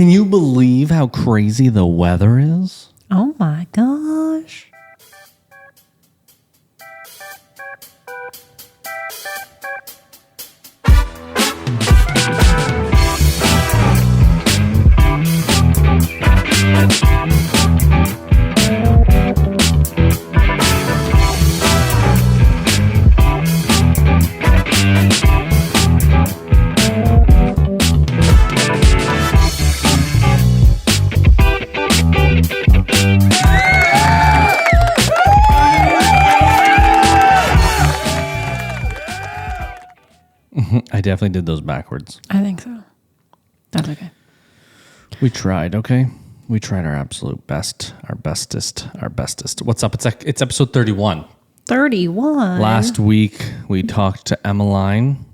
Can you believe how crazy the weather is? Oh my gosh. I definitely did those backwards. I think so. That's okay. We tried, okay? We tried our absolute best, our bestest. What's up? It's episode 31. 31. Last week, we talked to Emmeline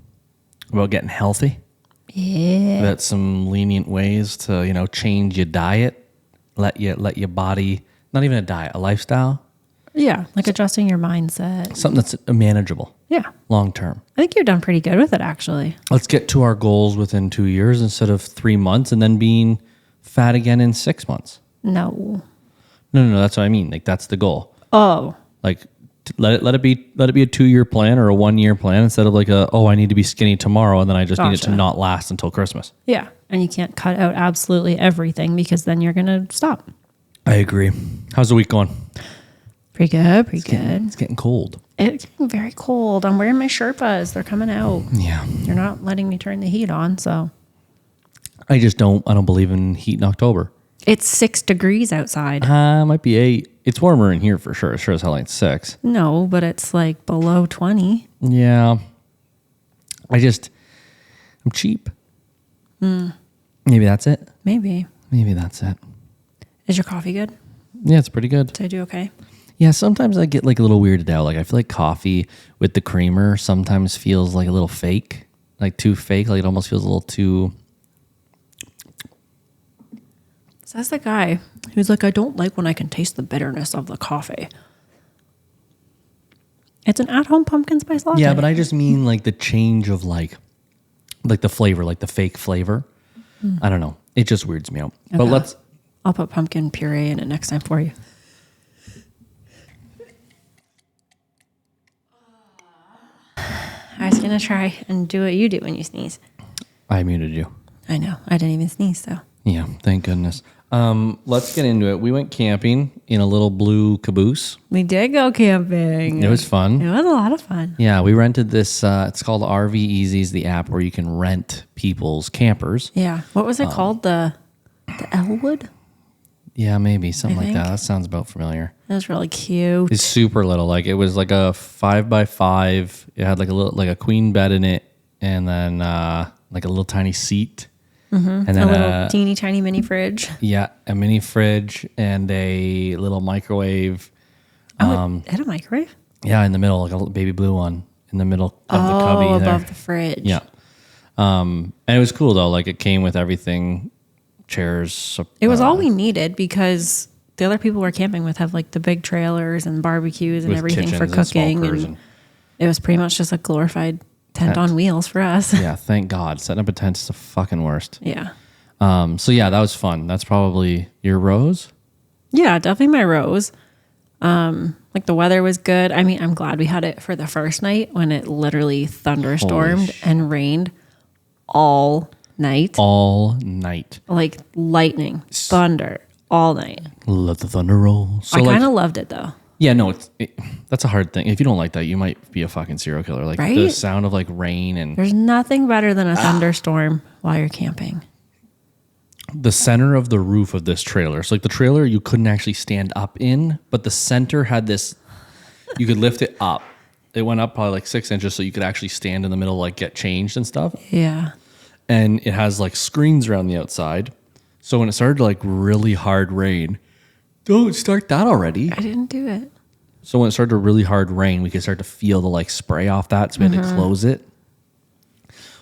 about getting healthy. Yeah. That's some lenient ways to, change your diet, let your body, not even a diet, a lifestyle. Yeah, like adjusting your mindset. Something that's manageable. Yeah. Long term. I think you've done pretty good with it, actually. Let's get to our goals within 2 years instead of 3 months and then being fat again in 6 months. No. No, that's what I mean. Like, that's the goal. Oh. Like, let it be a 2-year plan or a 1-year plan instead of like I need to be skinny tomorrow and then I just need it to not last until Christmas. Yeah. And you can't cut out absolutely everything because then you're going to stop. I agree. How's the week going? Pretty good. It's getting cold. It's getting very cold. I'm wearing my Sherpas. They're coming out. Yeah. You're not letting me turn the heat on, so. I don't believe in heat in October. It's 6 degrees outside. Might be 8. It's warmer in here for sure. Sure as hell ain't 6. No, but it's like below 20. Yeah. I'm cheap. Maybe that's it. Maybe that's it. Is your coffee good? Yeah, it's pretty good. Did I do okay? Yeah, sometimes I get like a little weirded out. Like I feel like coffee with the creamer sometimes feels like a little fake, like too fake. Like it almost feels a little too. Says the guy who's like, I don't like when I can taste the bitterness of the coffee. It's an at-home pumpkin spice latte. Yeah, but I just mean like the change of like the flavor, like the fake flavor. I don't know. It just weirds me out. Okay. But I'll put pumpkin puree in it next time for you. I was going to try and do what you do when you sneeze. I muted you. I know. I didn't even sneeze, though. Yeah, thank goodness. Let's get into it. We went camping in a little blue caboose. We did go camping. It was fun. It was a lot of fun. Yeah, we rented this. It's called RV Easy's, the app where you can rent people's campers. Yeah. What was it called? The Elwood? Yeah, maybe something like that. That sounds about familiar. It was really cute. It's super little. Like it was like a 5x5. It had like a queen bed in it, and then like a little tiny seat, and then a little teeny tiny mini fridge. Yeah, a mini fridge and a little microwave. It had a microwave? Yeah, in the middle, like a baby blue one in the middle of the cubby there. Above the fridge. Yeah, and it was cool though. Like it came with everything. Chairs. It was all we needed because the other people we're camping with have like the big trailers and barbecues and everything for cooking. And it was pretty much just a glorified tent on wheels for us. Yeah, thank God. Setting up a tent is the fucking worst. Yeah. So yeah, that was fun. That's probably your rose. Yeah, definitely my rose. Like the weather was good. I mean, I'm glad we had it for the first night when it literally thunderstormed and rained all night. Like lightning, thunder, all night. Let the thunder roll. So I kind of loved it though. Yeah, no, that's a hard thing. If you don't like that, you might be a fucking serial killer. Like the sound of like rain and... There's nothing better than a thunderstorm while you're camping. The center of the roof of this trailer. So like the trailer you couldn't actually stand up in, but the center had this... You could lift it up. It went up probably like 6 inches so you could actually stand in the middle, like get changed and stuff. Yeah. And it has like screens around the outside. So when it started to like really hard rain, don't start that already. I didn't do it. So when it started to really hard rain, we could start to feel the like spray off that. So we had to close it.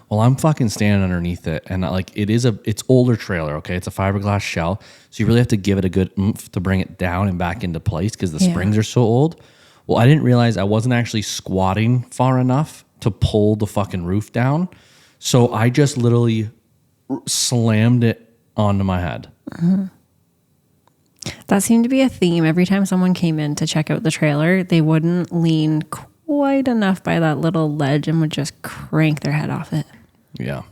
Well, I'm fucking standing underneath it. And like it's older trailer, okay? It's a fiberglass shell. So you really have to give it a good oomph to bring it down and back into place because the springs are so old. Well, I didn't realize I wasn't actually squatting far enough to pull the fucking roof down. So I just literally slammed it onto my head. That seemed to be a theme. Every time someone came in to check out the trailer, they wouldn't lean quite enough by that little ledge and would just crank their head off it. Yeah.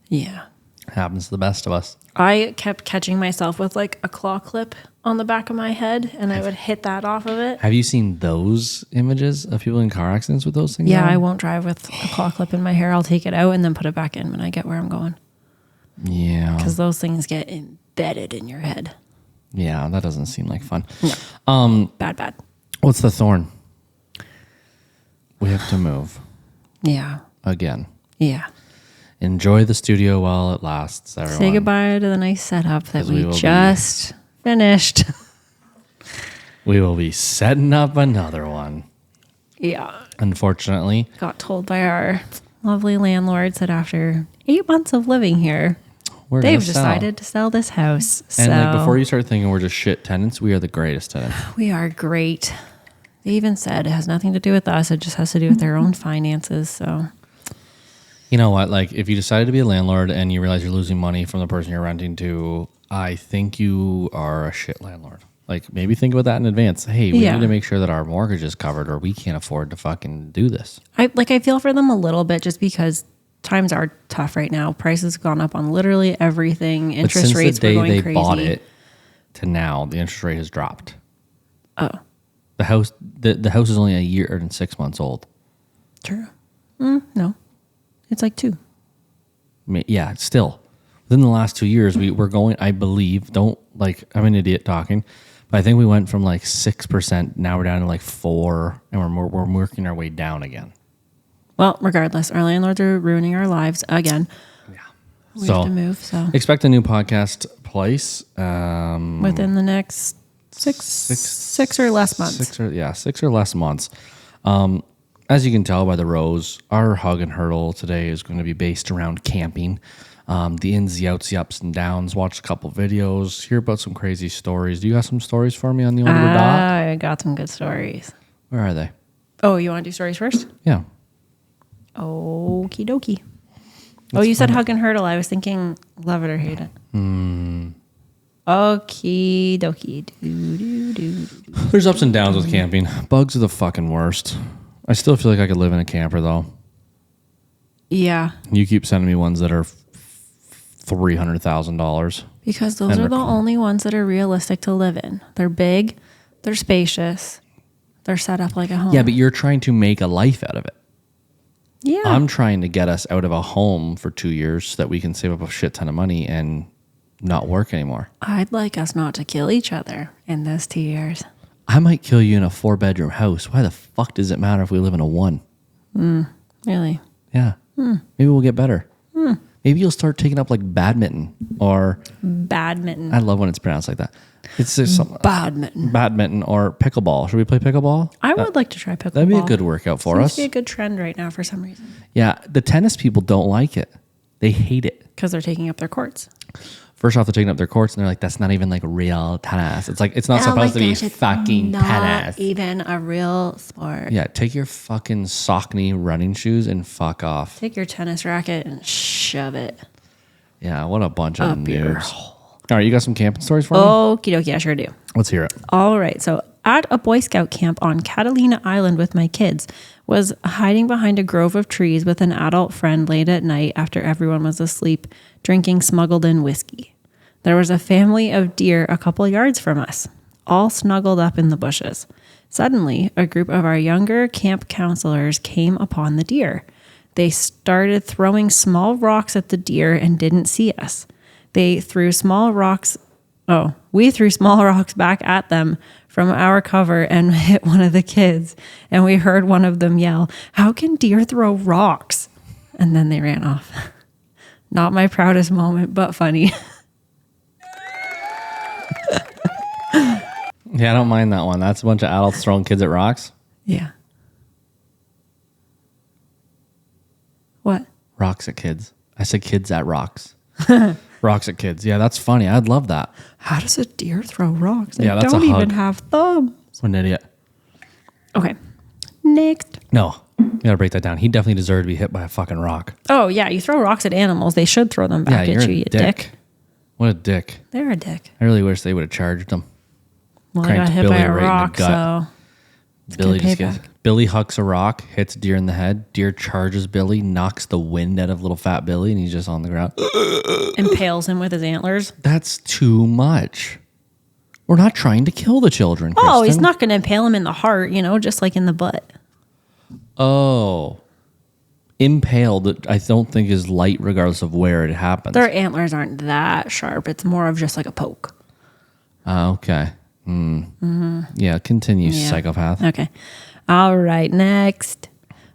Yeah. Happens to the best of us. I kept catching myself with like a claw clip on the back of my head, and I would hit that off of it. Have you seen those images of people in car accidents with those things Yeah, on? I won't drive with a claw clip in my hair. I'll take it out and then put it back in when I get where I'm going. Yeah. Because those things get embedded in your head. Yeah, that doesn't seem like fun. No. Bad. What's the thorn? We have to move. Yeah. Again. Yeah. Enjoy the studio while it lasts, everyone. Say goodbye to the nice setup that we will just finished. We will be setting up another one. Yeah. Unfortunately. Got told by our lovely landlords that after 8 months of living here, they've decided to sell this house. And like before you start thinking we're just shit tenants, we are the greatest tenants. We are great. They even said it has nothing to do with us. It just has to do with their own finances. So, you know what? Like if you decided to be a landlord and you realize you're losing money from the person you're renting to, I think you are a shit landlord. Like maybe think about that in advance. Hey, we need to make sure that our mortgage is covered or we can't afford to fucking do this. I feel for them a little bit just because times are tough right now. Prices have gone up on literally everything. Interest rates were going crazy. Since the day they bought it to now, the interest rate has dropped. Oh. The house is only a year and 6 months old. True. No. It's like 2. Yeah, still. Within the last 2 years, we're going, I believe, I'm an idiot talking, but I think we went from like 6%, now we're down to like 4%, and we're working our way down again. Well, regardless, our landlords are ruining our lives again. Yeah. We have to move, so. Expect a new podcast place. Within the next six or less months. 6 or less months. As you can tell by the rows, our hug and hurdle today is going to be based around camping. The ins, the outs, the ups and downs. Watch a couple videos. Hear about some crazy stories. Do you got some stories for me on the Oliver Dot? I got some good stories. Where are they? Oh, you want to do stories first? Yeah. Okie dokie. You said hug and hurdle. I was thinking love it or hate it. Okie dokie. There's ups and downs with camping. Bugs are the fucking worst. I still feel like I could live in a camper though. Yeah. You keep sending me ones that are $300,000. Because those are the only ones that are realistic to live in. They're big, they're spacious, they're set up like a home. Yeah, but you're trying to make a life out of it. Yeah. I'm trying to get us out of a home for 2 years so that we can save up a shit ton of money and not work anymore. I'd like us not to kill each other in those 2 years. I might kill you in a 4-bedroom house. Why the fuck does it matter if we live in a 1? Really? Yeah. Maybe we'll get better. Maybe you'll start taking up like badminton or... Badminton. I love when it's pronounced like that. It's just something... Badminton or pickleball. Should we play pickleball? I would like to try pickleball. That'd be a good workout for us. Seems to be a good trend right now for some reason. Yeah. The tennis people don't like it. They hate it. Because they're taking up their courts. First off, they're taking up their courts, and they're like, that's not even like real tennis. It's like, it's not supposed to be fucking tennis. Not even a real sport. Yeah, take your fucking Saucony running shoes and fuck off. Take your tennis racket and shove it. Yeah, what a bunch of noobs. All right, you got some camping stories for me? Okie dokie, I sure do. Let's hear it. All right, so at a Boy Scout camp on Catalina Island with my kids, was hiding behind a grove of trees with an adult friend late at night after everyone was asleep, drinking smuggled in whiskey. There was a family of deer a couple yards from us, all snuggled up in the bushes. Suddenly, a group of our younger camp counselors came upon the deer. They started throwing small rocks at the deer and didn't see us. We threw small rocks back at them from our cover and hit one of the kids. And we heard one of them yell, "How can deer throw rocks?" And then they ran off. Not my proudest moment, but funny. Yeah, I don't mind that one. That's a bunch of adults throwing kids at rocks. Yeah. What? Rocks at kids. I said kids at rocks. Rocks at kids. Yeah, that's funny. I'd love that. How does a deer throw rocks? They that's don't a hug. even have thumbs. What an idiot. Okay. Next. No, you gotta break that down. He definitely deserved to be hit by a fucking rock. Oh, yeah. You throw rocks at animals. They should throw them back at you're you, you dick. What a dick. They're a dick. I really wish they would have charged him. Well, I got hit by a rock, so Billy hucks a rock, hits deer in the head. Deer charges Billy, knocks the wind out of little fat Billy, and he's just on the ground. Impales him with his antlers. That's too much. We're not trying to kill the children, Kristen. Oh, he's not going to impale him in the heart, just like in the butt. Oh. Impaled, I don't think is light regardless of where it happens. Their antlers aren't that sharp. It's more of just like a poke. Okay. Yeah, continue, psychopath. Okay. All right, next.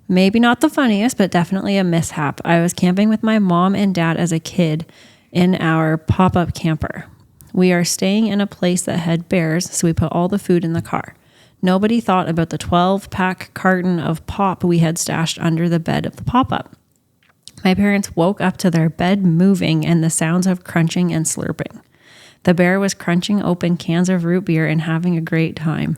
Maybe not the funniest, but definitely a mishap. I was camping with my mom and dad as a kid in our pop-up camper. We are staying in a place that had bears, so we put all the food in the car. Nobody thought about the 12-pack carton of pop we had stashed under the bed of the pop-up. My parents woke up to their bed moving and the sounds of crunching and slurping. The bear was crunching open cans of root beer and having a great time.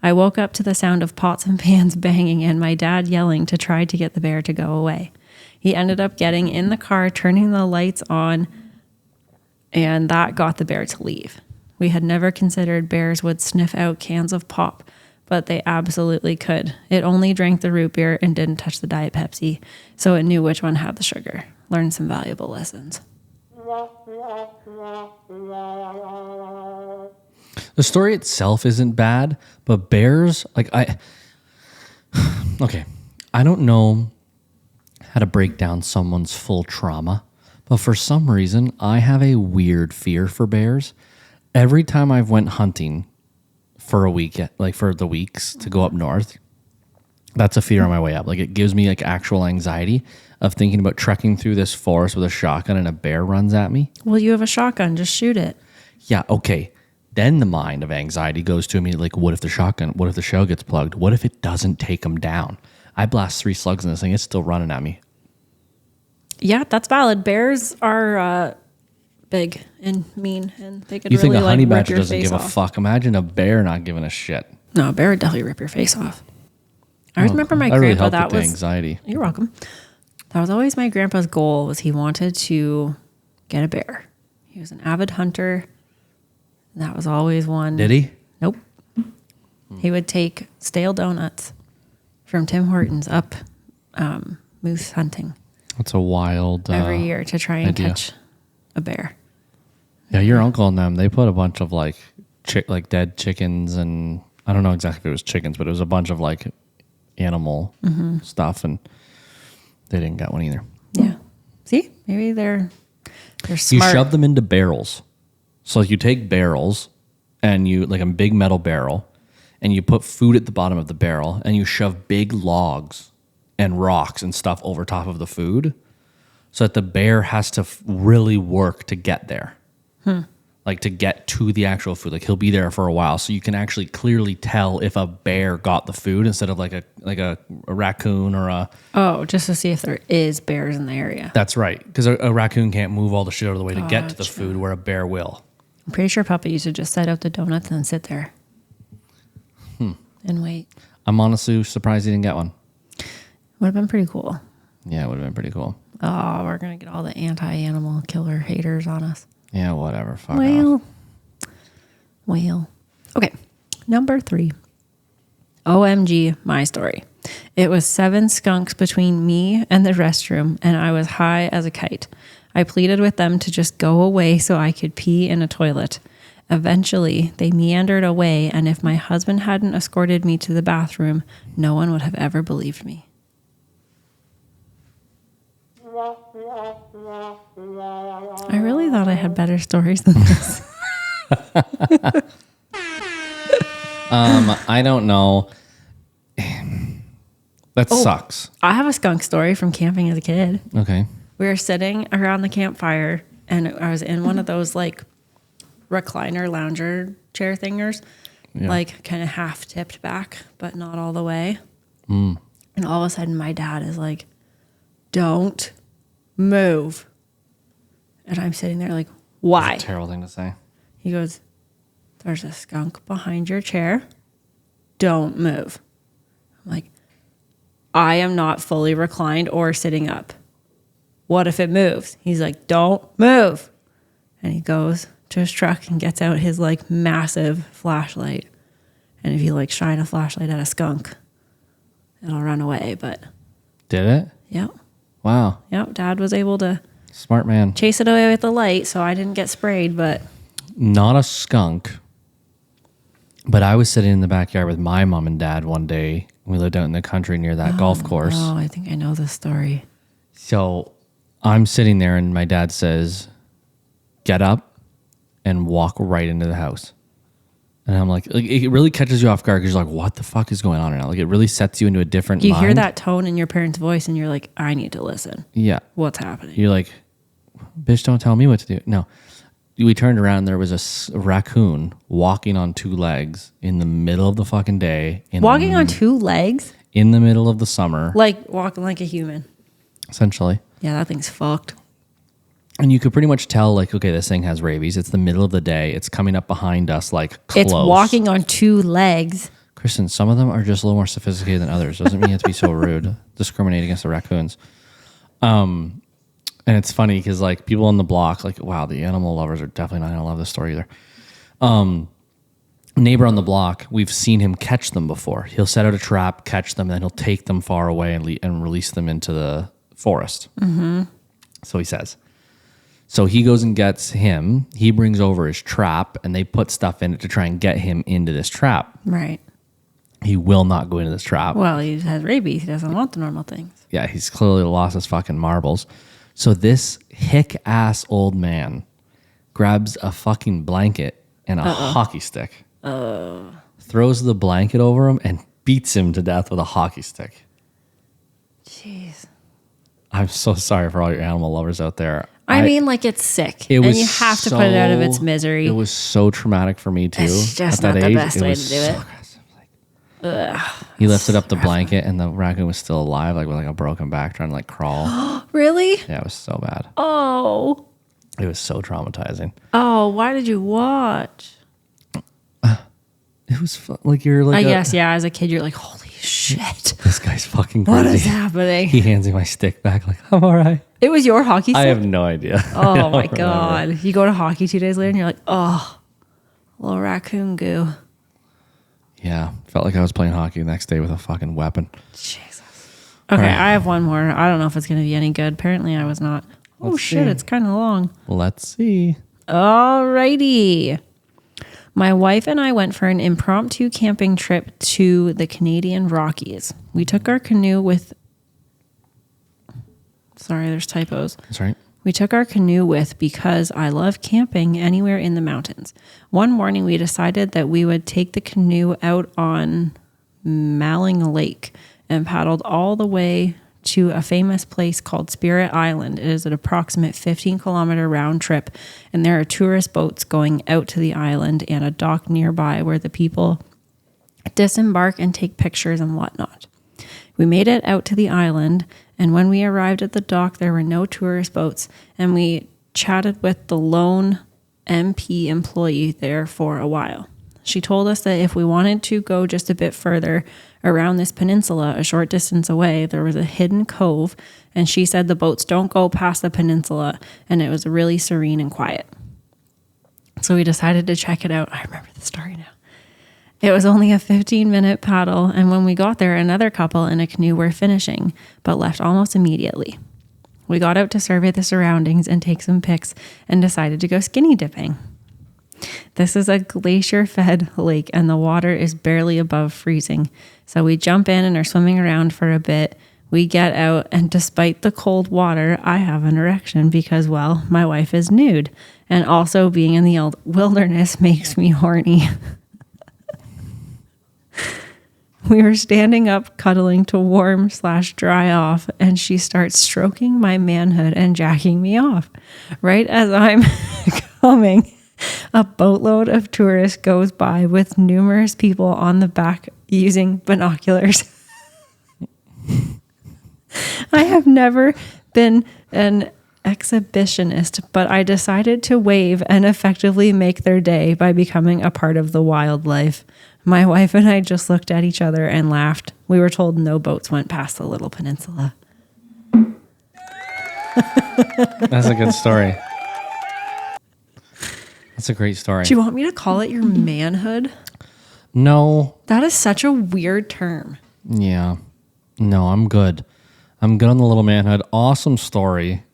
I woke up to the sound of pots and pans banging and my dad yelling to try to get the bear to go away. He ended up getting in the car, turning the lights on, and that got the bear to leave. We had never considered bears would sniff out cans of pop, but they absolutely could. It only drank the root beer and didn't touch the Diet Pepsi, so it knew which one had the sugar. Learned some valuable lessons. The story itself isn't bad, but bears, okay, I don't know how to break down someone's full trauma, but for some reason, I have a weird fear for bears. Every time I've went hunting for a week, for the weeks to go up north, that's a fear on my way up. It gives me actual anxiety of thinking about trekking through this forest with a shotgun and a bear runs at me. Well, you have a shotgun, just shoot it. Yeah, okay. Then the mind of anxiety goes to me what if the shell gets plugged? What if it doesn't take them down? I blast 3 slugs in this thing, it's still running at me. Yeah, that's valid. Bears are big and mean, and they could you really think a honey badger rip your doesn't face give off. a fuck? Imagine a bear not giving a shit. No, a bear would definitely rip your face off. I remember my that really grandpa. helped That with the was anxiety. You're welcome. That was always my grandpa's goal. Was he wanted to get a bear. He was an avid hunter. That was always one. Did he? Nope. He would take stale donuts from Tim Hortons up moose hunting. That's a wild every year to try and idea. catch a bear. Yeah, your uncle and them, they put a bunch of dead chickens, and I don't know exactly if it was chickens, but it was a bunch of animal stuff, and they didn't get one either. Yeah. See? Maybe they're smart. You shove them into barrels. So you take barrels and you a big metal barrel, and you put food at the bottom of the barrel, and you shove big logs and rocks and stuff over top of the food, so that the bear has to really work to get there. To get to the actual food. He'll be there for a while, so you can actually clearly tell if a bear got the food instead of a raccoon or a... Oh, just to see if there is bears in the area. That's right, because a raccoon can't move all the shit out of the way to get to the food, where a bear will. I'm pretty sure Papa used to just set out the donuts and sit there. And wait. I'm honestly surprised he didn't get one. Would have been pretty cool. Yeah, it would have been pretty cool. Oh, we're going to get all the anti-animal killer haters on us. Yeah, whatever. Fuck off. Well. Okay. Number 3. OMG, my story. It was 7 skunks between me and the restroom, and I was high as a kite. I pleaded with them to just go away so I could pee in a toilet. Eventually, they meandered away, and if my husband hadn't escorted me to the bathroom, no one would have ever believed me. I really thought I had better stories than this. I don't know. That sucks. I have a skunk story from camping as a kid. Okay. We were sitting around the campfire, and I was in one of those recliner lounger chair thingers, kind of half tipped back, but not all the way. And all of a sudden my dad is like, "Don't move." And I'm sitting there why? That's a terrible thing to say. He goes, "There's a skunk behind your chair. Don't move." I'm like, I am not fully reclined or sitting up. What if it moves? He's like, "Don't move." And he goes to his truck and gets out his like massive flashlight. And if you like shine a flashlight at a skunk, it'll run away. But did it? Yep. Wow. Yep. Dad was able to smart man chase it away with the light, so I didn't get sprayed. But not a skunk. But I was sitting in the backyard with my mom and dad one day. We lived out in the country near that golf course. Oh, I think I know this story. So I'm sitting there, and my dad says, "Get up and walk right into the house." And I'm like, it really catches you off guard because you're like, what the fuck is going on right now? Like, it really sets you into a different mind. You hear that tone in your parents' voice, and you're like, I need to listen. Yeah. What's happening? You're like, bitch, don't tell me what to do. No. We turned around, and there was a raccoon walking on 2 legs in the middle of the fucking day. Walking on 2 legs? In the middle of the summer. Like walking like a human. Essentially. Yeah, that thing's fucked. And you could pretty much tell, like, okay, this thing has rabies. It's the middle of the day. It's coming up behind us, like, close. It's walking on 2 legs. Kristen, some of them are just a little more sophisticated than others. Doesn't mean you have to be so rude. Discriminate against the raccoons. And it's funny because, like, people on the block, like, wow, the animal lovers are definitely not going to love this story either. Neighbor on the block, we've seen him catch them before. He'll set out a trap, catch them, and then he'll take them far away and release them into the forest. Mm-hmm. So he says. So he goes and gets him. He brings over his trap, and they put stuff in it to try and get him into this trap. Right. He will not go into this trap. Well, he has rabies. He doesn't want the normal things. Yeah, he's clearly lost his fucking marbles. So this hick-ass old man grabs a fucking blanket and a hockey stick. Throws the blanket over him and beats him to death with a hockey stick. Jeez. I'm so sorry for all your animal lovers out there. I mean, like, it's sick. And you have to put it out of its misery. It was so traumatic for me, too. It's just not the best way to do it. He lifted up the blanket, and the raccoon was still alive, like with like a broken back, trying to like crawl. Really? Yeah, it was so bad. Oh. It was so traumatizing. Oh, why did you watch? It was like you're like. I guess, yeah. As a kid, you're like, holy shit. This guy's fucking crazy. What is happening? He hands me my stick back, like, I'm all right. It was your hockey stick? I have no idea. Oh my God. You go to hockey 2 days later and you're like, oh, little raccoon goo. Yeah. Felt like I was playing hockey the next day with a fucking weapon. Jesus. Okay, right. I have one more. I don't know if it's going to be any good. Apparently I was not. Let's see. It's kind of long. Let's see. Alrighty. My wife and I went for an impromptu camping trip to the Canadian Rockies. We took our canoe with... Sorry, there's typos. That's right. We took our canoe with because I love camping anywhere in the mountains. One morning, we decided that we would take the canoe out on Malling Lake and paddled all the way to a famous place called Spirit Island. It is an approximate 15-kilometer round trip, and there are tourist boats going out to the island and a dock nearby where the people disembark and take pictures and whatnot. We made it out to the island, and when we arrived at the dock, there were no tourist boats, and we chatted with the lone MP employee there for a while. She told us that if we wanted to go just a bit further around this peninsula, a short distance away, there was a hidden cove, and she said the boats don't go past the peninsula, and it was really serene and quiet. So we decided to check it out. I remember the story now. It was only a 15-minute paddle, and when we got there, another couple in a canoe were finishing, but left almost immediately. We got out to survey the surroundings and take some pics and decided to go skinny dipping. This is a glacier-fed lake, and the water is barely above freezing. So we jump in and are swimming around for a bit. We get out, and despite the cold water, I have an erection because, well, my wife is nude. And also being in the wilderness makes me horny. We were standing up, cuddling to warm/dry off, and she starts stroking my manhood and jacking me off. Right as I'm coming, a boatload of tourists goes by with numerous people on the back using binoculars. I have never been an exhibitionist, but I decided to wave and effectively make their day by becoming a part of the wildlife. My wife and I just looked at each other and laughed. We were told no boats went past the little peninsula. That's a good story. That's a great story. Do you want me to call it your manhood? No. That is such a weird term. Yeah. No, I'm good. I'm good on the little manhood. Awesome story.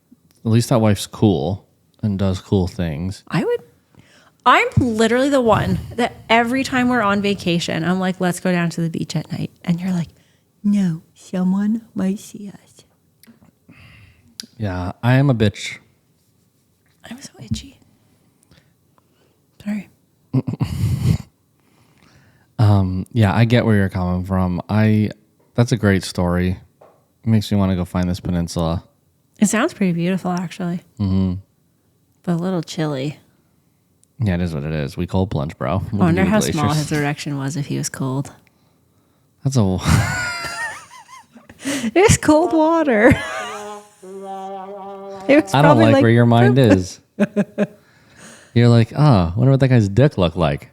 At least that wife's cool and does cool things. I'm literally the one that every time we're on vacation, I'm like, let's go down to the beach at night. And you're like, no, someone might see us. Yeah, I am a bitch. I'm so itchy. Sorry. Yeah, I get where you're coming from. That's a great story. It makes me want to go find this peninsula. It sounds pretty beautiful, actually. Mm-hmm. But a little chilly. Yeah, it is what it is. We cold plunge, bro. I wonder how small his erection was if he was cold. That's a... It's cold water. I don't like where your mind is. You're like, wonder what that guy's dick looked like.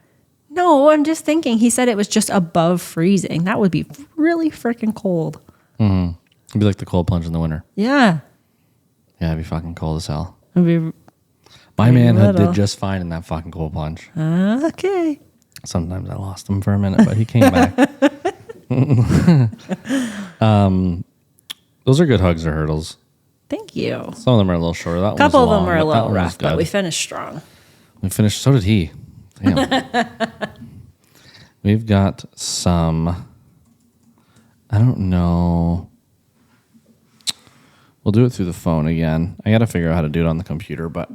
No, I'm just thinking. He said it was just above freezing. That would be really freaking cold. Mm-hmm. It'd be like the cold plunge in the winter. Yeah. Yeah, it'd be fucking cold as hell. It'd be My manhood did just fine in that fucking cold plunge. Okay. Sometimes I lost him for a minute, but he came back. Those are good hugs or hurdles. Thank you. Some of them are a little shorter. That A couple of them long, are a little rough, good. but we finished strong. We finished. So did he. Damn. We've got some. I don't know. We'll do it through the phone again. I got to figure out how to do it on the computer, but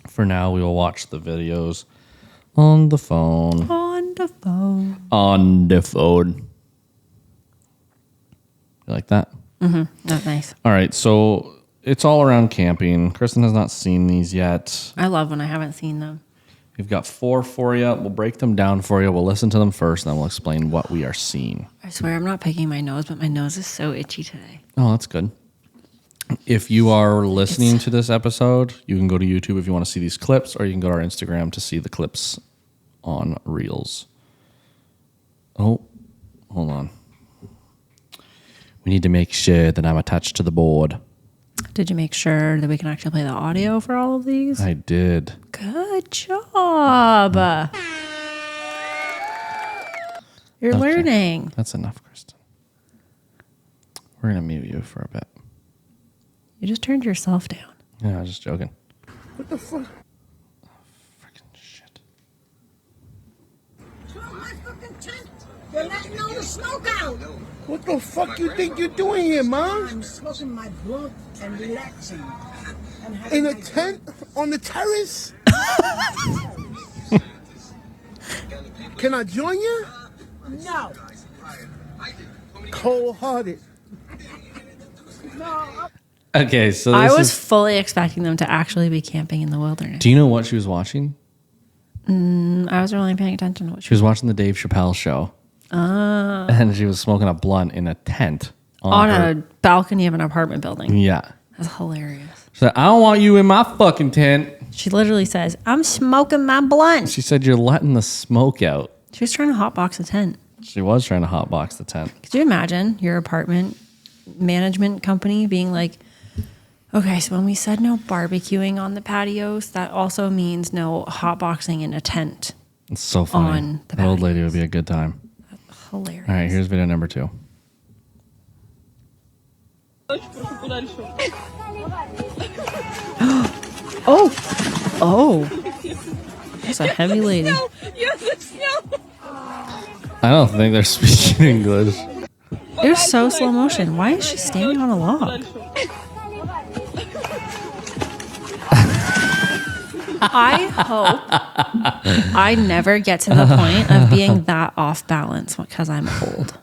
for now, we will watch the videos on the phone. On the phone. On the phone. You like that? Mm-hmm. That's nice. All right, so it's all around camping. Kristen has not seen these yet. I love when I haven't seen them. We've got 4 for you. We'll break them down for you. We'll listen to them first, and then we'll explain what we are seeing. I swear I'm not picking my nose, but my nose is so itchy today. Oh, that's good. If you are listening to this episode, you can go to YouTube if you want to see these clips, or you can go to our Instagram to see the clips on Reels. Oh, hold on. We need to make sure that I'm attached to the board. Did you make sure that we can actually play the audio for all of these? I did. Good job. You're learning. That's enough, Kristen. We're going to mute you for a bit. You just turned yourself down. Yeah, I was just joking. What the fuck? Oh, freaking shit. You're letting all the smoke out. What the fuck you think you're doing here, Mom? I'm smoking my blunt and relaxing. In a tent? On the terrace? Can I join you? No. Cold-hearted. Okay, so I this was is... fully expecting them to actually be camping in the wilderness. Do you know what she was watching? I wasn't really paying attention to what She was watching the Dave Chappelle show. And she was smoking a blunt in a tent. on a balcony of an apartment building. Yeah. That's hilarious. She said, I don't want you in my fucking tent. She literally says, I'm smoking my blunt. She said, you're letting the smoke out. She was trying to hotbox a tent. She was trying to hotbox the tent. Could you imagine your apartment management company being like, okay, so when we said no barbecuing on the patios, that also means no hotboxing in a tent. It's so funny. On the That old lady patios. would be a good time. Hilarious. All right, here's video number 2. Oh. That's a heavy lady. I don't think they're speaking English. It was so slow motion. Why is she standing on a log? I hope I never get to the point of being that off balance because I'm old.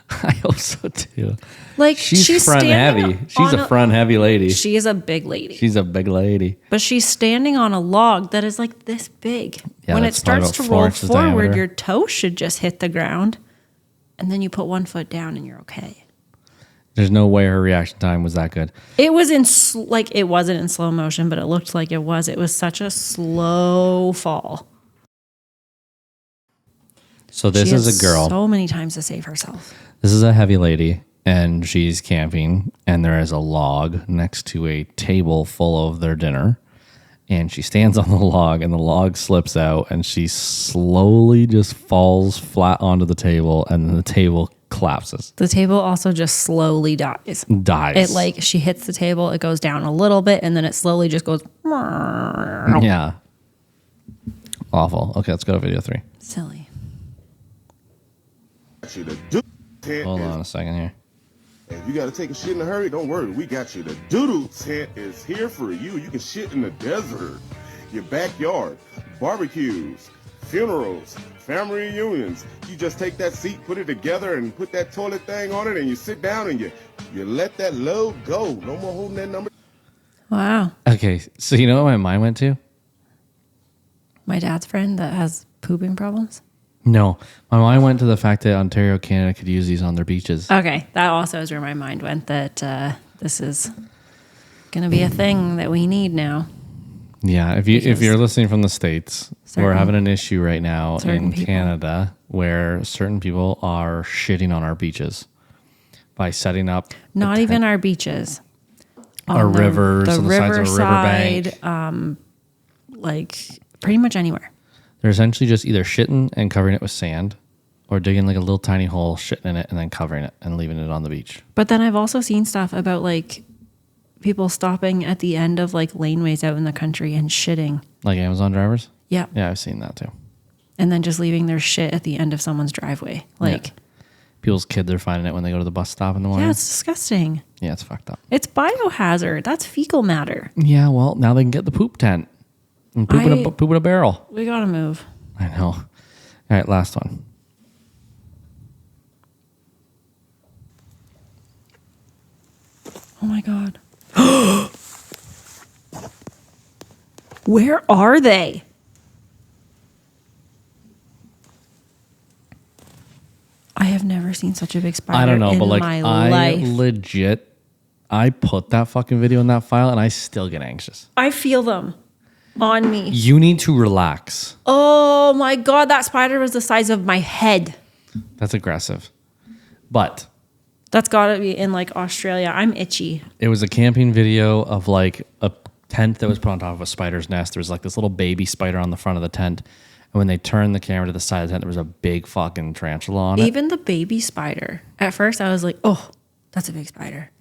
I hope so too. Like She's front heavy. She's a front heavy lady. She is a big lady. She's a big lady. But she's standing on a log that is like this big. Yeah, when it that's probably starts to about 4 roll inches forward, diameter. your toe should just hit the ground. And then you put one foot down and you're okay. There's no way her reaction time was that good. It was in it wasn't in slow motion, but it looked like it was. It was such a slow fall. So this She is has a girl. so many times to save herself. This is a heavy lady, and she's camping, and there is a log next to a table full of their dinner. And she stands on the log, and the log slips out, and she slowly just falls flat onto the table, and then the table collapses. The table also just slowly dies. Dies. It like she hits the table, it goes down a little bit, and then it slowly just goes. Yeah. Awful. Okay, let's go to video 3. Silly. Hold on a second here. If you gotta take a shit in a hurry, don't worry, we got you. The doodle tent is here for you. You can shit in the desert, your backyard, barbecues, funerals, family reunions. You just take that seat, put it together, and put that toilet thing on it, and you sit down and you let that load go. No more holding that number. Wow. Okay, so you know what my mind went to? My dad's friend that has pooping problems. No, my mind went to the fact that Ontario, Canada could use these on their beaches. Okay, that also is where my mind went, that this is going to be a thing that we need now. Yeah, if you're listening from the States, we're having an issue right now in people. Canada where certain people are shitting on our beaches by setting up Not even our beaches. our On rivers, the on the sides of a riverbank. riverside, like pretty much anywhere. They're essentially just either shitting and covering it with sand or digging like a little tiny hole, shitting in it, and then covering it and leaving it on the beach. But then I've also seen stuff about like people stopping at the end of like laneways out in the country and shitting. Like Amazon drivers? Yeah. Yeah, I've seen that too. And then just leaving their shit at the end of someone's driveway. Like, People's kids are finding it when they go to the bus stop in the morning. yeah, it's disgusting. Yeah, it's fucked up. It's biohazard. That's fecal matter. Yeah, well, now they can get the poop tent and poop in a barrel. We got to move. I know. All right, last one. Oh my God. Where are they? I have never seen such a big spider I don't know, in but like my I life. I put that fucking video in that file and I still get anxious. I feel them on me. You need to relax. Oh my God, that spider was the size of my head. That's aggressive. But That's got to be in like Australia. I'm itchy. it was a camping video of like a tent that was put on top of a spider's nest. There was like this little baby spider on the front of the tent. And when they turned the camera to the side of the tent, there was a big fucking tarantula on it. Even the baby spider. At first, I was like, oh, that's a big spider.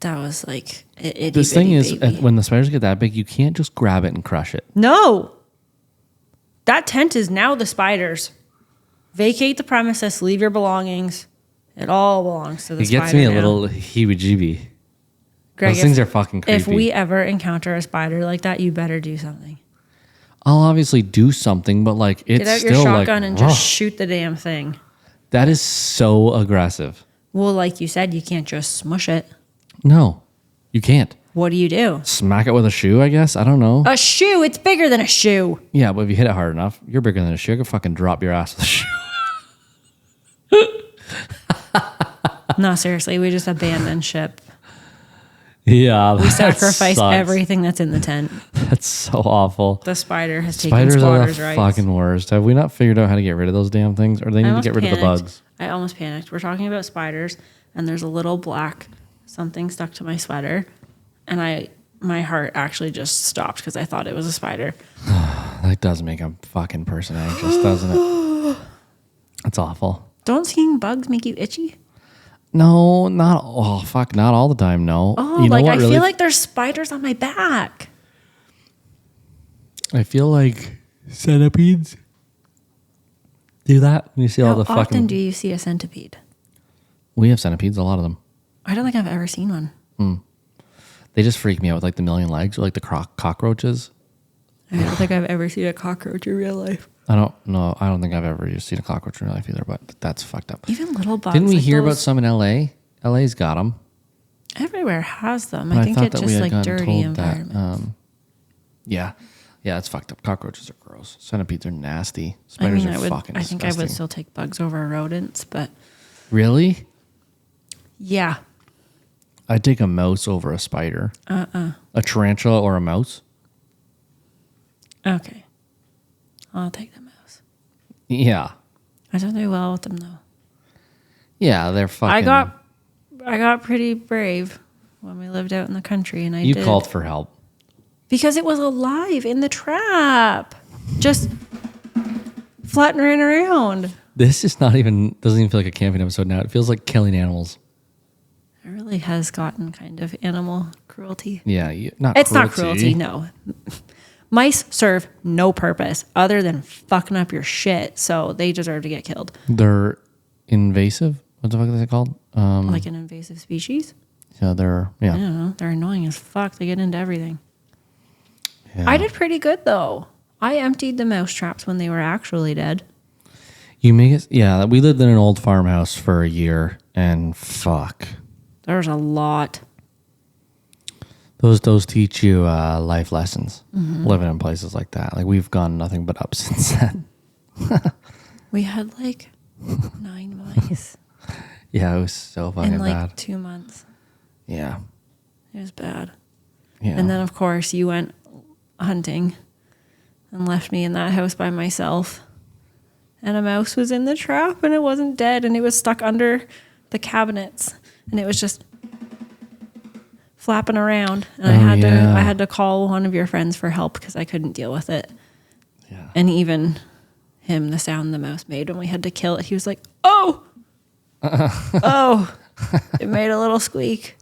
That was like, This thing is, when the spiders get that big, you can't just grab it and crush it. No. That tent is now the spiders. Vacate the premises, leave your belongings. It all belongs to the It spider gets me a now. little heebie-jeebie. Greg, Those things are fucking creepy. If we ever encounter a spider like that, you better do something. I'll obviously do something, but like it's Get out your still shotgun like, and just ugh. shoot the damn thing. That is so aggressive. Well, like you said, you can't just smush it. No, you can't. What do? Smack it with a shoe, I guess. I don't know. A shoe. It's bigger than a shoe. Yeah, but if you hit it hard enough, you're bigger than a shoe. I could fucking drop your ass with a shoe. No, seriously, we just abandoned ship. Yeah, We sacrifice sucks. everything that's in the tent. That's so awful. The spider has taken Spiders are squatters' the rights. fucking worst. Have we not figured out how to get rid of those damn things, or they need to get rid of the bugs? I almost panicked. We're talking about spiders, and there's a little black something stuck to my sweater, and my heart actually just stopped because I thought it was a spider. That does make a fucking person anxious, doesn't it? That's awful. Don't seeing bugs make you itchy? No, not all the time. No. Oh, You know like what I really- feel like there's spiders on my back. I feel like centipedes do that. You see all How the often fucking. do you see a centipede? We have centipedes, a lot of them. I don't think I've ever seen one. They just freak me out with like the million legs or like the cockroaches. I don't think I've ever seen a cockroach in real life. I don't know. I don't think I've ever seen a cockroach in real life either, but that's fucked up. Even little bugs. Didn't we like hear about those- some in LA? LA's got them. Everywhere has them. But I think thought it's that we just had like gotten dirty told environment. Yeah, it's fucked up. Cockroaches are gross. Centipedes are nasty. Spiders are fucking I think I disgusting. would still take bugs over rodents, but Really? yeah. I'd take a mouse over a spider. A tarantula or a mouse? Okay. I'll take the mouse. Yeah. I don't do well with them though. Yeah, they're fucking. I got pretty brave when we lived out in the country, and You called for help. Because it was alive in the trap. Just fluttering around. This is doesn't even feel like a camping episode now. It feels like killing animals. It really has gotten kind of animal cruelty. Yeah, It's not cruelty, no. Mice serve no purpose other than fucking up your shit, so they deserve to get killed. They're invasive. What the fuck is it called? Like an invasive species? Yeah, I don't know. They're annoying as fuck. They get into everything. Yeah. I did pretty good, though. I emptied the mouse traps when they were actually dead. You make it. Yeah, we lived in an old farmhouse for a year, and fuck, There's a lot. those teach you life lessons. Living in places like that, like we've gone nothing but up since then. We had like 9 mice Yeah, it was so fucking in like bad. 2 months. Yeah, It was bad. yeah. And then, of course, you went hunting and left me in that house by myself. And a mouse was in the trap and it wasn't dead and it was stuck under the cabinets and it was just flapping around. And I had to call one of your friends for help because I couldn't deal with it. Yeah. And even him, the sound the mouse made when we had to kill it, he was like, "Oh, oh!" It made a little squeak.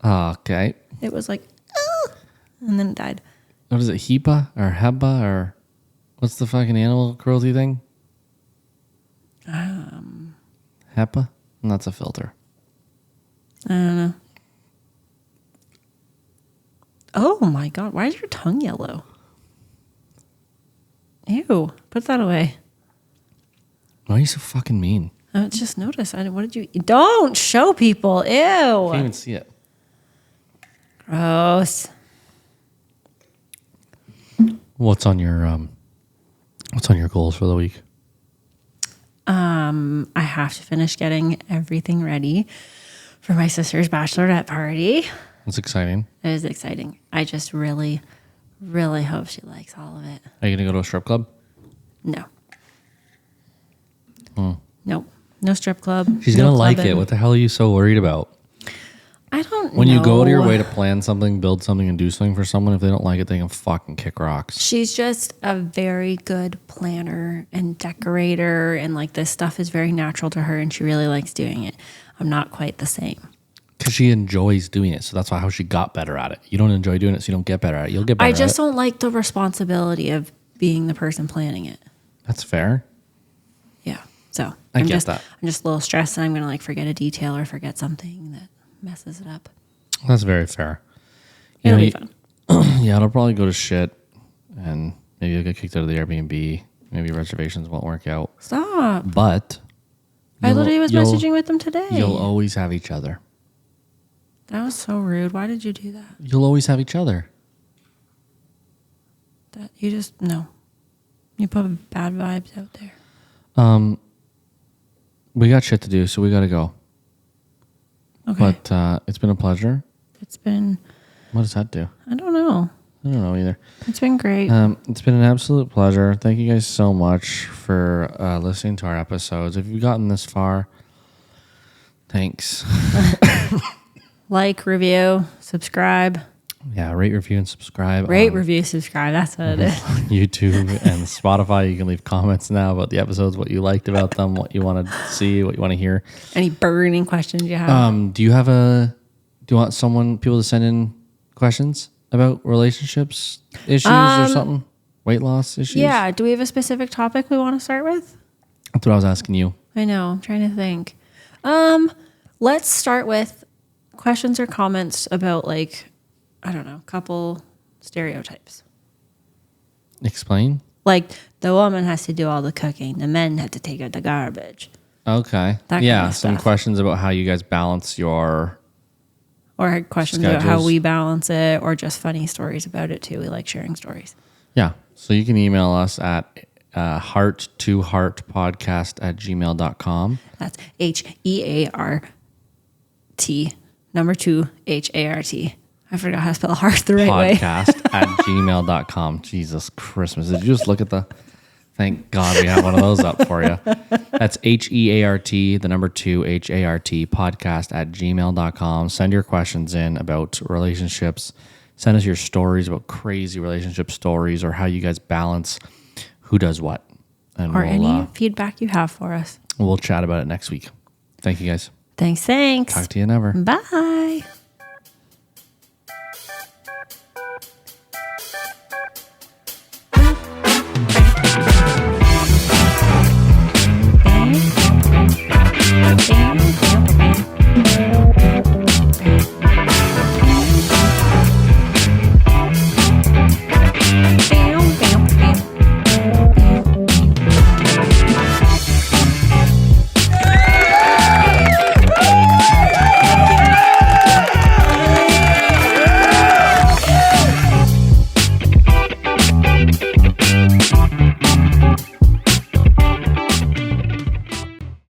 Okay. It was like, "Oh," and then it died. What is it? HEPA or HEBA or what's the fucking animal cruelty thing? HEPA? And that's a filter. I don't know. Oh my God, why is your tongue yellow? Ew, put that away. Why are you so fucking mean? I just noticed. What did you eat? Don't show people. I can't Ew. even see it. Gross. What's on your goals for the week? I have to finish getting everything ready for my sister's bachelorette party. That's exciting. It is exciting. I just really, really hope she likes all of it. Are you gonna go to a strip club? No. Nope. No strip club. She's no gonna like clubbing. it. What the hell are you so worried about? I don't know. When you go to your way to plan something, build something, and do something for someone, if they don't like it, they can fucking kick rocks. She's just a very good planner and decorator, and like this stuff is very natural to her, and she really likes doing it. I'm not quite the same. Because she enjoys doing it, so that's how she got better at it. You don't enjoy doing it, so you don't get better at it. You'll get better I just at it. don't like the responsibility of being the person planning it. That's fair. Yeah. So I I'm get just that. I'm just a little stressed, and I'm gonna like forget a detail or forget something that messes it up. That's very fair. It'll be fun. Yeah, it'll probably go to shit, and maybe you'll get kicked out of the Airbnb. Maybe reservations won't work out. Stop. But I literally was you'll- messaging with them today. You'll always have each other. That was so rude. Why did you do that? You'll always have each other. That you just no. You put bad vibes out there. We got shit to do, so we got to go. Okay. But it's been a pleasure. It's been What does that do? I don't know. I don't know either. It's been great. It's been an absolute pleasure. Thank you guys so much for listening to our episodes. If you've gotten this far, thanks. Like, review, subscribe. Yeah, rate, review, and subscribe. Rate, on review, subscribe. That's what it is. YouTube and Spotify. You can leave comments now about the episodes, what you liked about them, what you want to see, what you want to hear. Any burning questions you have? Do you want people to send in questions about relationships issues or something? Weight loss issues? Yeah. Do we have a specific topic we want to start with? That's what I was asking you. I know. I'm trying to think. Let's start with questions or comments about like, I don't know, couple stereotypes. Explain. Like the woman has to do all the cooking, the men have to take out the garbage. Okay. That Yeah, kind of some stuff. questions about how you guys balance your... Or questions about how Schedules. we balance it, or just funny stories about it too. We like sharing stories. Yeah. So you can email us at heart2heartpodcast@gmail.com. That's HEART, number 2 HART. I forgot how to spell heart the right way. Podcast@gmail.com. Jesus Christmas. Did you just look at the... Thank God we have one of those up for you. That's HEART, the number 2 HART, podcast@gmail.com. Send your questions in about relationships, Send us your stories about crazy relationship stories or how you guys balance who does what. And Or any feedback you have for us. We'll chat about it next week. Thank you guys. Thanks. Talk to you never. Bye.